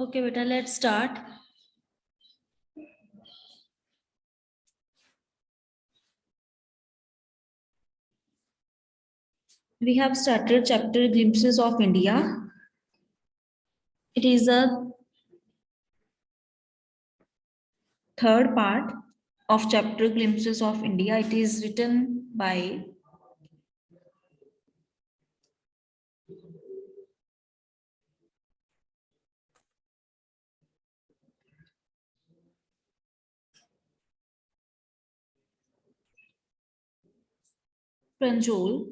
Okay, beta, let's start. We have started chapter Glimpses of India. It is a third part of chapter Glimpses of India. It is written by Pranjal.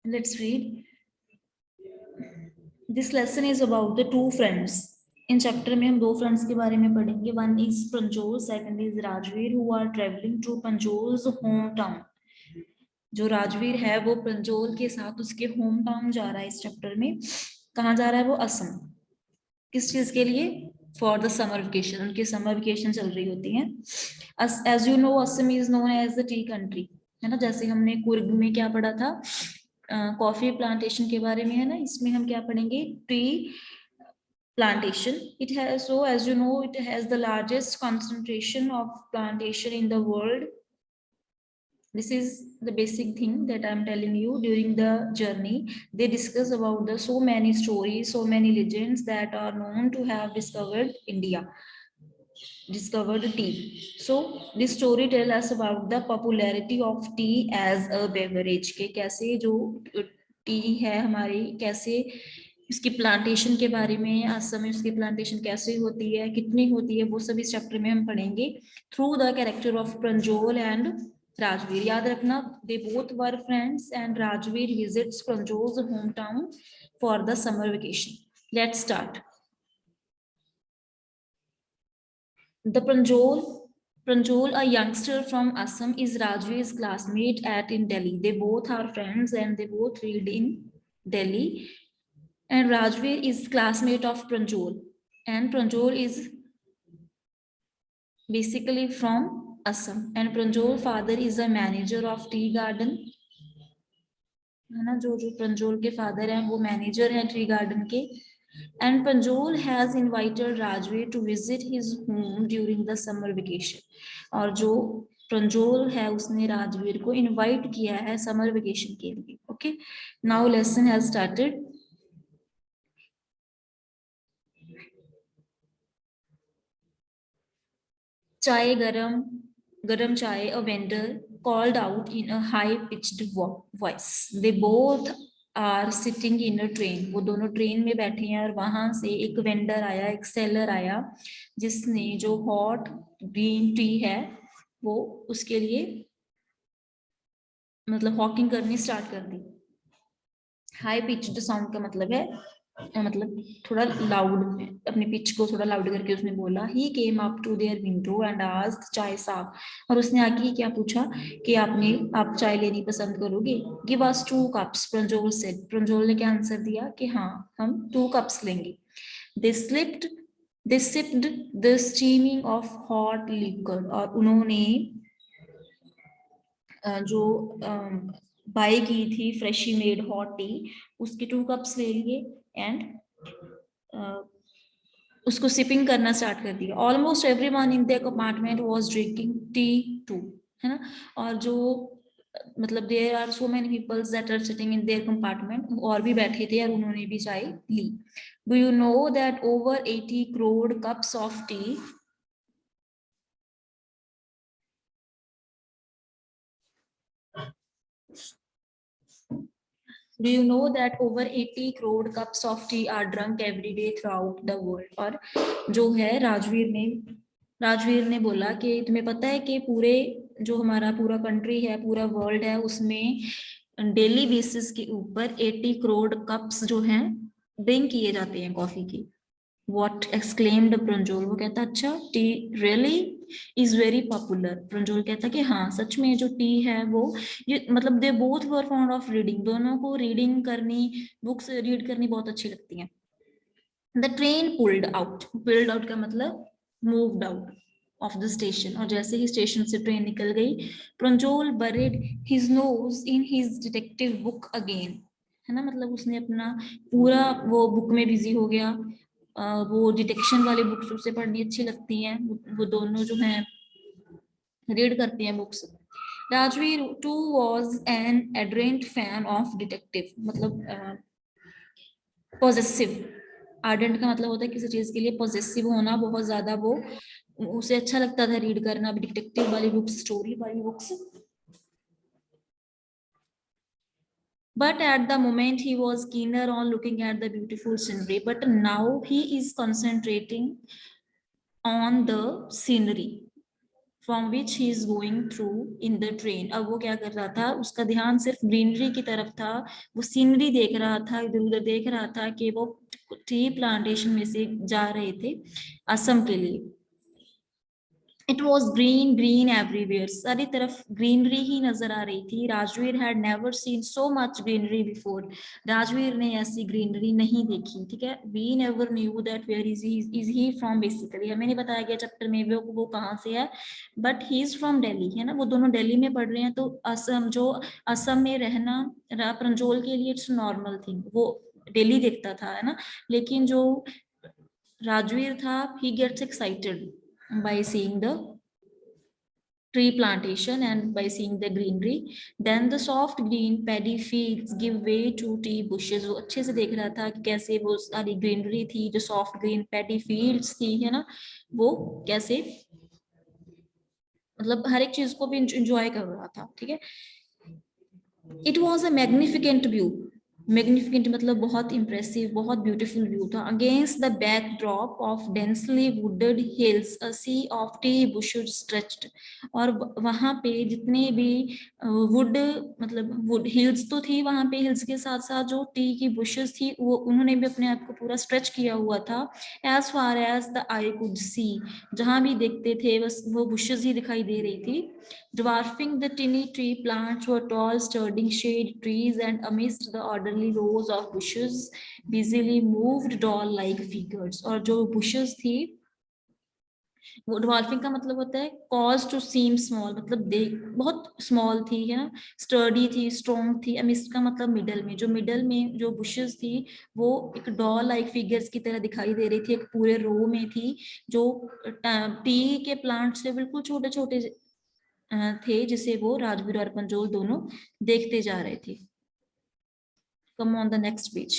Let's read. This lesson is about the two friends. इन chapter में हम दो friends के बारे में पढ़ेंगे. One is Pranjol, second is Rajveer, who are travelling to Pranjol's home town. जो राजवीर है वो प्रंजोल के साथ उसके होम टाउन जा रहा है. इस चैप्टर में कहाँ जा रहा है वो? असम. किस चीज के लिए? For the summer vacation. उनकी समर वेकेशन चल रही होती है. As you know, Assam is known as the tea country, है ना. जैसे हमने कुर्ग में क्या पढ़ा था, कॉफी प्लांटेशन के बारे में, है ना. इसमें हम क्या पढ़ेंगे? T plantation. It has, so as you know, it has the largest concentration of plantation in the world. This is the basic thing that I'm telling you. During the journey they discuss about the so many stories, so many legends that are known to have discovered India, discovered tea. So this story tell us about the popularity of tea as a beverage, के कैसे जो T है हमारी, कैसे इसकी plantation के बारे में, असम में उसकी प्लांटेशन कैसे होती है, कितनी होती है, वो सब इस चैप्टर में हम पढ़ेंगे through the character of Pranjol and Rajveer. याद रखना, they both were friends and Rajveer visits Pranjol's home town for the summer vacation. Let's start. The Pranjol, a youngster from Assam, is Rajveer's classmate at in Delhi. They both are friends and they both read in Delhi. And Rajveer is classmate of Pranjol. And Pranjol is basically from Assam. And Pranjol father is a manager of tea garden. है ना, जो Pranjol के father हैं वो manager हैं tea garden के. And Pranjol has invited Rajveer to visit his home during the summer vacation. और जो Pranjol है उसने राजवीर को invite किया है summer vacation के लिए. Okay, now lesson has started. चाय गरम चाय, a vendor called out in a high pitched voice. They both are sitting in a train. वो दोनों ट्रेन में बैठे हैं और वहां से एक वेंडर आया, एक सेलर आया, जिसने जो हॉट ग्रीन टी है वो उसके लिए मतलब हॉकिंग करनी स्टार्ट कर दी. हाई पिच्ड साउंड का मतलब है मतलब थोड़ा लाउड, अपने पिच को थोड़ा लाउड करके उसने बोला. He came up to their window and asked chai sahib. और उसने आके क्या पूछा कि आप चाय लेनी पसंद करोगे? Give us 2 cups, Pranjol said. Pranjol ने क्या आंसर दिया कि हाँ हम 2 कप्स लेंगे. They sipped the steaming of hot liquor. और उन्होंने जो बाई की थी फ्रेशी मेड हॉट टी, उसके 2 कप्स ले लिए एंड उसको सिपिंग करना स्टार्ट कर दिया. Almost everyone in their compartment was drinking tea too, है ना. और जो मतलब there are so many peoples that are sitting in their compartment, और भी बैठे थे और उन्होंने भी चाय ली. Do you know that over 80 crore cups of tea Do you know that over 80 crore cups of tea are drunk every day throughout the world? और जो है राजवीर ने बोला कि तुम्हें पता है कि पूरे जो हमारा पूरा कंट्री है, पूरा वर्ल्ड है, उसमें डेली बेसिस के ऊपर 80 करोड़ कप्स जो हैं ड्रिंक किए जाते हैं कॉफी की. What exclaimed प्रंजोल. वो कहता अच्छा, tea really is very popular. Pranjol कहता कि हाँ सच में जो टी है वो ये मतलब दे both were fond of reading. दोनों को रीडिंग करनी, बुक्स रीड करनी बहुत अच्छी लगती हैं. द ट्रेन पुल्ड आउट का मतलब moved out of the station. और जैसे ही स्टेशन से ट्रेन निकल गई, Pranjol buried his nose in his detective book again. है ना, मतलब उसने अपना पूरा वो बुक में बिजी हो गया। वो डिटेक्शन वाली बुक्स उसे पढ़नी अच्छी लगती हैं, वो दोनों जो हैं रीड करती हैं books. Rajveer too was an adherent fan of detective, मतलब पॉजेसिव। आर्डेंट का मतलब होता है किसी चीज के लिए पॉजेसिव होना, बहुत ज्यादा वो उसे अच्छा लगता था रीड करना, डिटेक्टिव वाली बुक्स, स्टोरी वाली books. But at the moment he was keener on looking at the beautiful scenery, but now he is concentrating on the scenery from which he is going through in the train। अब वो क्या कर रहा था, उसका ध्यान सिर्फ greenery की तरफ था, वो सीनरी देख रहा था, इधर उधर देख रहा था कि वो टी प्लांटेशन में से जा रहे थे असम के लिए। It was green green everywhere, सारी तरफ ग्रीनरी ही नजर आ रही थी। Rajveer had never seen so much greenery before, Rajveer ने ऐसी ग्रीनरी नहीं देखी। ठीक है, we never knew that where is he from, basically हमें नहीं बताया गया चैप्टर में वो कहाँ से है, but he is from Delhi, है ना, वो दोनों दिल्ली में पढ़ रहे हैं। तो असम, जो असम में रहना प्रंजोल के लिए इट्स नॉर्मल थिंग, वो दिल्ली देखता था, है ना। लेकिन जो राजवीर था, he gets excited by seeing the tree plantation and by seeing the greenery, then the soft green paddy fields give way to tea bushes। वो अच्छे से देख रहा था कि कैसे वो सारी ग्रीनरी थी, जो सॉफ्ट ग्रीन पैडी फील्ड्स थी, है ना, वो कैसे मतलब हर एक चीज को भी इंजॉय कर रहा था। ठीक है, it was a magnificent view, magnificent मतलब बहुत इंप्रेसिव, बहुत ब्यूटीफुल व्यू था। Against the backdrop of densely wooded hills a sea of tea bushes stretched. और वहां पे जितने भी वुड, मतलब वुड हिल्स तो थी वहां पे, हिल्स के साथ साथ जो टी की बुशेस थी वो उन्होंने भी अपने आप को पूरा स्ट्रेच किया हुआ था। As far as the eye could see, जहां भी देखते थे बस वो बुशेस ही दिखाई दे रही थी। Dwarfing the tiny tree plants were tall, sturdy shade trees, and amidst the orderly rows of bushes, busily moved doll-like figures। और जो bushes थी, वो dwarfing का मतलब होता है cause to seem small, मतलब देख बहुत small थी, है ना, sturdy थी, strong थी। amidst का मतलब middle में, जो middle में जो bushes थी वो एक doll like figures की तरह दिखाई दे रही थी, एक पूरे रो में थी, जो टी के प्लांट से बिल्कुल छोटे छोटे थे, जिसे वो राजवीर और पंजोल दोनों देखते जा रहे थे। Come on the next page.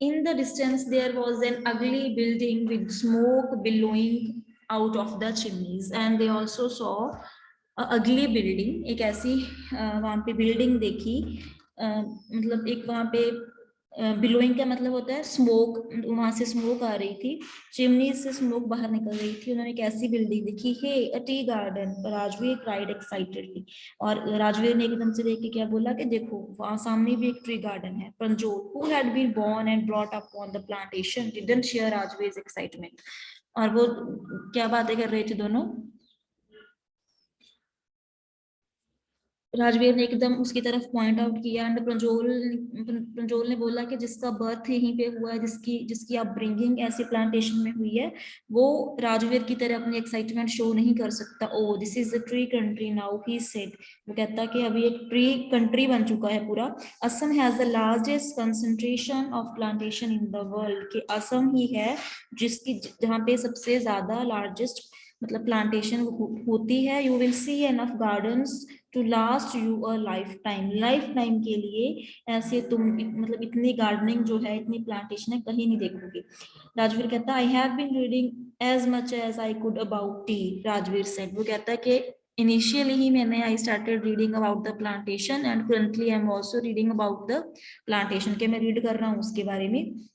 In the distance there was an ugly building with smoke billowing out of the chimneys, and they also saw a ugly building। एक ऐसी वहां पे बिल्डिंग देखी, मतलब एक वहां पे बिलोइंग का मतलब होता है स्मोक, वहां से स्मोक आ रही थी, चिमनी से स्मोक बाहर निकल रही थी। उन्होंने एक ऐसी बिल्डिंग देखी, hey a tea garden, Rajveer cried excitedly. और राजवीर ने एकदम से देख के क्या बोला कि देखो वहां सामने भी एक ट्री गार्डन है। Pranjol who had been born and brought up on the plantation didn't share Rajveer excitement. और वो क्या बातें कर रहे थे दोनों, राजवीर ने एकदम उसकी तरफ पॉइंट आउट किया, एंड प्रंजोल ने बोला कि जिसका बर्थ यहीं पे हुआ है, जिसकी जिसकी अपब्रिंगिंग ऐसी प्लांटेशन में हुई है, वो राजवीर की तरह अपनी एक्साइटमेंट शो नहीं कर सकता। Oh this is the tree country now he said, वो कहता कि अभी एक ट्री कंट्री बन चुका है पूरा। Assam has the largest concentration of plantation in the world, कि असम ही है जिसकी जहाँ पे सबसे ज्यादा लार्जेस्ट मतलब प्लांटेशन होती है। You will see enough gardens to last you a lifetime, lifetime के लिए ऐसे तुम मतलब इतनी गार्डनिंग जो है, इतनी प्लांटेशन है, कहीं नहीं देखोगे। राजवीर कहता है I have been reading as much as I could about tea, Rajveer said. वो कहता है कि इनिशियली ही मैंने I started reading about the plantation and currently I am also reading about the plantation, के मैं रीड कर रहा हूँ उसके बारे में।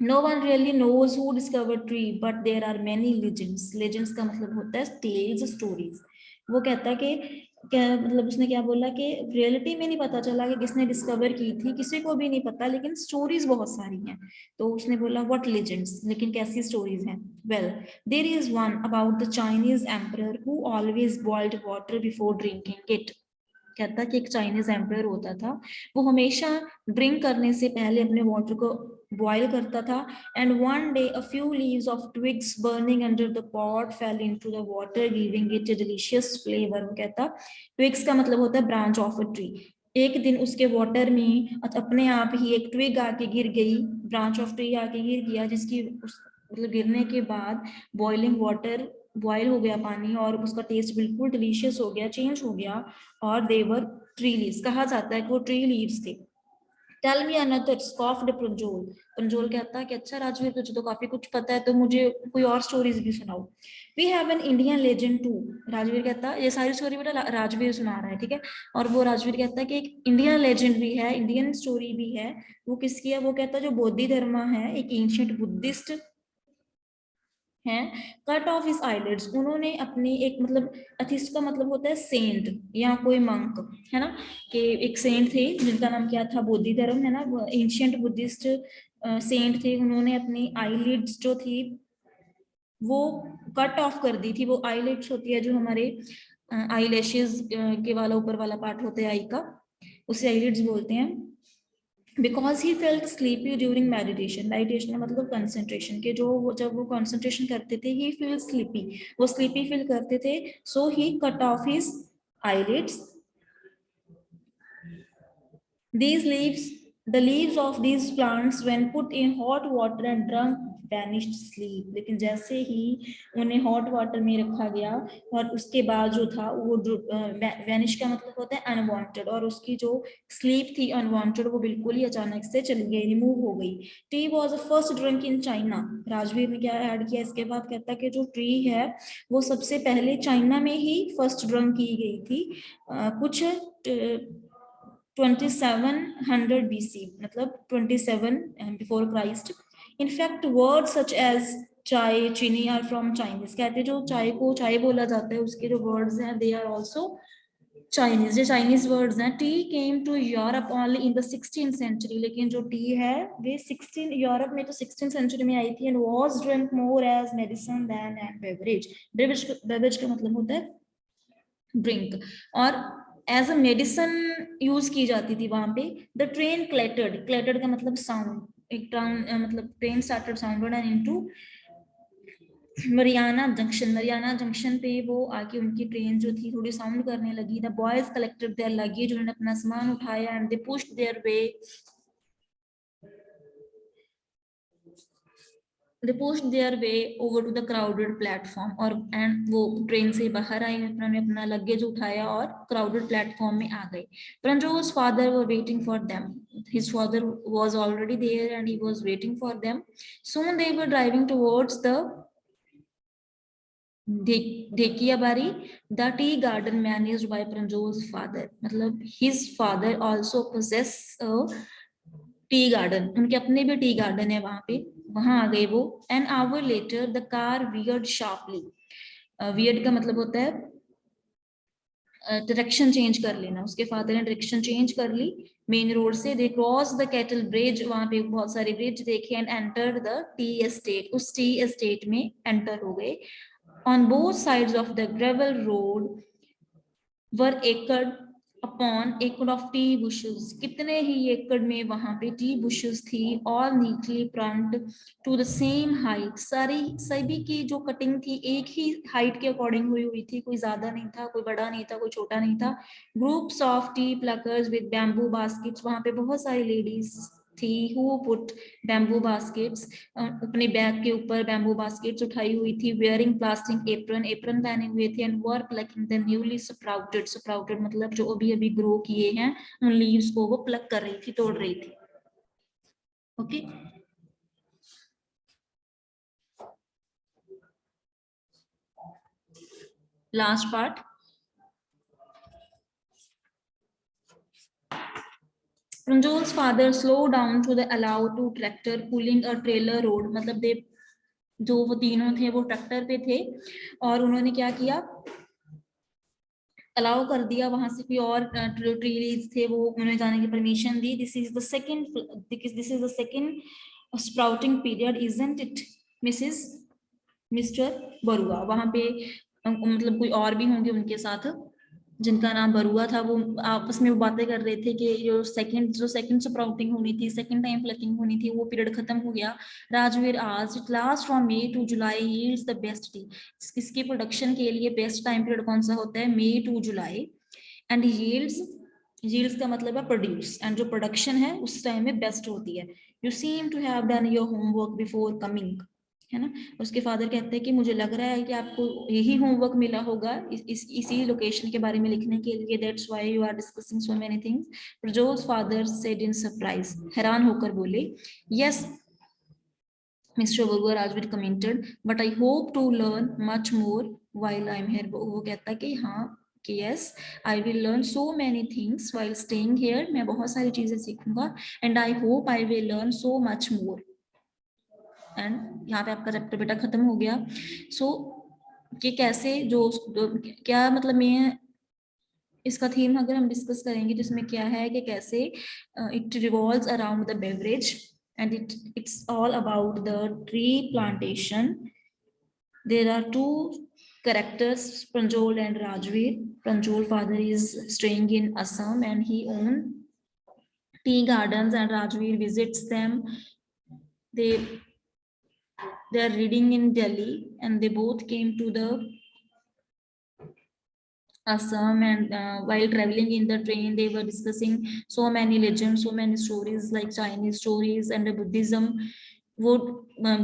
No one really knows who discovered tree, but there are many legends। Legends का मतलब होता है tales, stories। वो कहता है कि क्या मतलब, उसने क्या बोला कि रियलिटी में नहीं पता चला कि किसने डिस्कवर की थी, किसी को भी नहीं पता, लेकिन स्टोरीज बहुत सारी हैं। तो उसने बोला व्हाट लेजेंड्स, लेकिन कैसी स्टोरीज हैं। Well there is one about the Chinese emperor who always boiled water before drinking it. कहता कि एक चाइनीज एम्परर होता था, वो हमेशा ड्रिंक करने से पहले अपने वाटर को बॉयल करता था। And one day a few leaves of twigs burning under the pot fail into the water giving it a delicious flavour. वो कहता ट्विग्स का मतलब होता है ब्रांच ऑफ अ ट्री। एक दिन उसके वाटर में अपने आप ही एक ट्विग आके गिर गई, ब्रांच ऑफ ट्री आके गिर गया, जिसकी मतलब गिरने के बाद बॉइलिंग वाटर, बॉयल हो गया पानी और उसका टेस्ट बिल्कुल डिलीशियस हो गया, चेंज हो गया। और देवर ट्री लीव्स, कहा जाता है कि वो ट्री लीव्स थे। Tell me another, scoffed Pranjol. Pranjol कहता है कि अच्छा राजवीर, तुझे तो काफी कुछ पता है, तो मुझे कोई और स्टोरीज भी सुनाओ। We have an Indian legend too. Rajveer कहता है, ये सारी स्टोरी बेटा राजवीर सुना रहा है, ठीक है। और वो राजवीर कहता है कि एक इंडियन लेजेंड भी है, इंडियन स्टोरी भी है। वो किसकी है? वो कहता है जो बोधि धर्मा है, एक एंशिएंट बुद्धिस्ट हैं, कट ऑफ हिज आईलिड्स। उन्होंने अपनी एक मतलब, अथिस्ट का मतलब होता है सेंट या कोई मंक, है ना, कि एक सेंट थे जिनका नाम क्या था? बोधिधर्म, है ना, एंशियंट बुद्धिस्ट सेंट थे। उन्होंने अपनी आईलिड्स जो थी वो कट ऑफ कर दी थी। वो आईलिड्स होती है जो हमारे आई लैशेज के वाला ऊपर वाला पार्ट होता है आई का, उसे आईलिड्स बोलते हैं। Because he felt sleepy during meditation. Meditation मतलब कंसंट्रेशन के, जो वो जब वो कंसंट्रेशन करते थे, ही फील स्लीपी, वो स्लीपी फील करते थे। So he cut off his eyelids. These leaves, the leaves of these plants, when put in hot water and drunk, vanished sleep. लेकिन जैसे ही उन्हें हॉट वाटर में रखा गया और उसके बाद जो था वो वैनिश का मतलब होता है अनवांटेड, और उसकी जो स्लीप थी अनवांटेड, वो बिल्कुल ही अचानक से चली गई, रिमूव हो गई। T was a first drink in China. Rajveer ने क्या ऐड किया इसके बाद? कहता है कि जो टी है वो सबसे पहले चाइना में ही फर्स्ट ड्रिंक की गई थी, कुछ 2700 BC, मतलब 27 before Christ. In fact word such as chai, chini are from Chinese. कहते हैं जो चाय को चाय बोला जाता है उसके जो वर्ड्स हैं दे आर आल्सो चाइनीज, जो चाइनीज वर्ड्स हैं। Tea came to Europe only in the 16th century. लेकिन जो टी है वे 16 यूरोप में तो 16th सेंचुरी में आई थी, and was drink more as medicine then and beverage. Beverage का मतलब होता है ड्रिंक, और एज अ मेडिसिन यूज की जाती थी वहां पे। द ट्रेन क्लैटर्ड, क्लैटर्ड का मतलब साउंड, एक टाउन मतलब train started sounded and into Mariana junction. Mariana junction पे वो आके उनकी ट्रेन जो थी थोड़ी साउंड करने लगी। The boys collected their luggage, उन्होंने अपना सामान उठाया, and they pushed their way, they pushed their way over to the crowded platform। और एंड वो ट्रेन से बाहर आए, उन्होंने अपना लगेज उठाया और क्राउडेड प्लेटफॉर्म में आ गए। Pranjot's father were waiting for them. His father was already there and he was waiting for them. Soon they were driving towards the Dekiabari, the tea garden managed by Pranjot's father। मतलब his father also possess a tea garden, उनके अपने भी tea garden है वहां पे, वहां आ गए वो। An hour later the car weird sharply. Weird का मतलब होता है डायरेक्शन चेंज कर लेना। उसके फादर ने डायरेक्शन चेंज कर ली मेन रोड से। They cross the cattle bridge, वहां पे बहुत सारे ब्रिज देखे, and enter the tea estate, उस टी एस्टेट में एंटर हो गए। On both sides of the gravel road were acre upon एकड़ ऑफ टी बुशेस। कितने ही एकड़ में वहां पे टी बुशेस थी, all neatly plant to the same height. सारी सभी की जो कटिंग थी एक ही हाइट के अकॉर्डिंग हुई हुई थी, कोई ज्यादा नहीं था, कोई बड़ा नहीं था, कोई छोटा नहीं था। Groups of T pluckers with bamboo baskets, वहां पे बहुत सारी लेडीज थी हु पुट बैम्बू बास्केट्स, अपने बैग के ऊपर बैम्बू बास्केट्स उठाई हुई थी। वेयरिंग प्लास्टिक एप्रन, एप्रन पहने हुए थे। And were plucking the newly sprouted, sprouted मतलब जो अभी अभी ग्रो किए हैं उन लीव्स को वो प्लक कर रही थी, तोड़ रही थी। Okay, last part. Pranjol's father slowed down to the allow to tractor pulling a trailer road। मतलब दे जो वो तीनों थे वो ट्रैक्टर पे थे और उन्होंने क्या किया, अलाउ कर दिया वहां से कोई और ट्रीज थे वो उन्हें जाने की permission the. This is the second, this is the second sprouting period, isn't it Mrs mister Barua. वहां पे मतलब कोई और भी होंगे उनके साथ। जिनका नाम बरुआ था, वो आपस में वो बातें कर रहे थे कि जो सेकंड स्प्राउटिंग होनी थी, सेकंड टाइम प्लकिंग होनी थी, वो पीरियड खत्म हो गया। राजवीर आज it last from May to July yields the best tea. इसके प्रोडक्शन के लिए बेस्ट टाइम पीरियड कौन सा होता है? May to July. And yields का मतलब है प्रोड्यूस, एंड जो प्रोडक्शन है उस टाइम में बेस्ट होती है। You seem to have done your homework before coming, है ना। उसके फादर कहते हैं कि मुझे लग रहा है कि आपको यही होमवर्क मिला होगा इसी लोकेशन के बारे में लिखने के लिए, that's why you are discussing so many things. Prajwal's father said in surprise, हैरान होकर बोले, yes mister Baruah, Rajveer commented, but I hope to learn much more while I am here. वो कहता है कि हाँ, कि yes I will learn so many things while staying here, मैं बहुत सारी चीजें सीखूंगा, and I hope I will learn so much more. And यहाँ पे आपका चैप्टर बेटा खत्म हो गया। सो कि कैसे जो क्या मतलब मैं इसका थीम अगर हम डिस्कस करेंगे जिसमें क्या है कि कैसे it revolves around the beverage and it's all about the tree plantation. There are two characters, Pranjol and Rajveer. Pranjol father is staying in Assam and he owns tea gardens and Rajveer visits them. They are reading in Delhi and they both came to the Assam, and while traveling in the train they were discussing so many legends, so many stories like Chinese stories and Buddhism. वो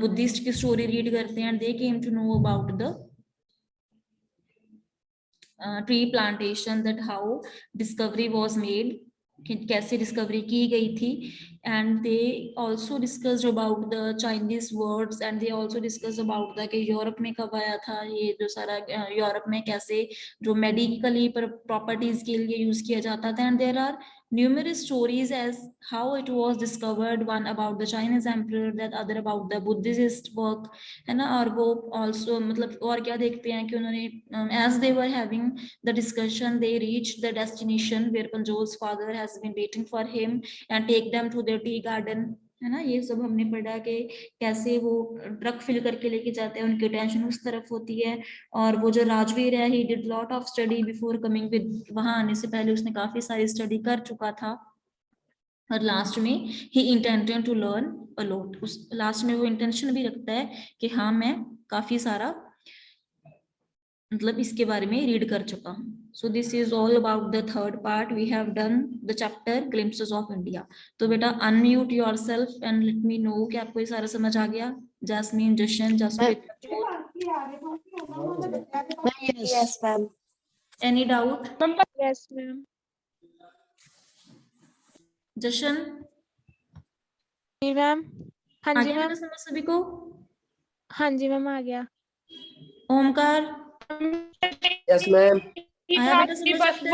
Buddhist की story read करते हैं and they came to know about the tree plantation, that how discovery was made, कैसे discovery की गई थी। And they also discussed about the Chinese words and they also discuss about the कि Europe में कब आया था ये जो सारा, यूरोप में कैसे जो मेडिकली प्रॉपर्टीज के लिए यूज किया जाता था। And there are numerous stories as how it was discovered, one about the Chinese emperor, that other about the Buddhist work, है ना। और वो also मतलब और क्या देखते हैं कि उन्होंने as they were having the discussion they reached the destination where Panjol's father has been waiting for him and take them to their tea garden, है ना। ये सब हमने पढ़ा कि कैसे वो ट्रक फिल करके लेके जाते हैं, उनकी टेंशन उस तरफ होती है। और वो जो राजवीर है he did lot of study before coming with, वहां आने से पहले उसने काफी सारी स्टडी कर चुका था। और लास्ट में ही intended to learn a lot, उस लास्ट में वो इंटेंशन भी रखता है कि हाँ मैं काफी सारा मतलब इसके बारे में रीड कर चुका हूँ। So this is all about the third part, we have done the chapter glimpses of India. तो बेटा unmute yourself and let me know कि आपको ये सारा समझ आ गया। Jasmine, Jashan, Jaspreet, Yes, ma'am. Any doubt? Yes, ma'am. Jashan ji ma'am. हाँ आ जी गया बेटा मैम। समझ सभी को? हाँ जी मैम आ गया। Omkar Yes, ma'am. आया बेटा समझ चैप्टर?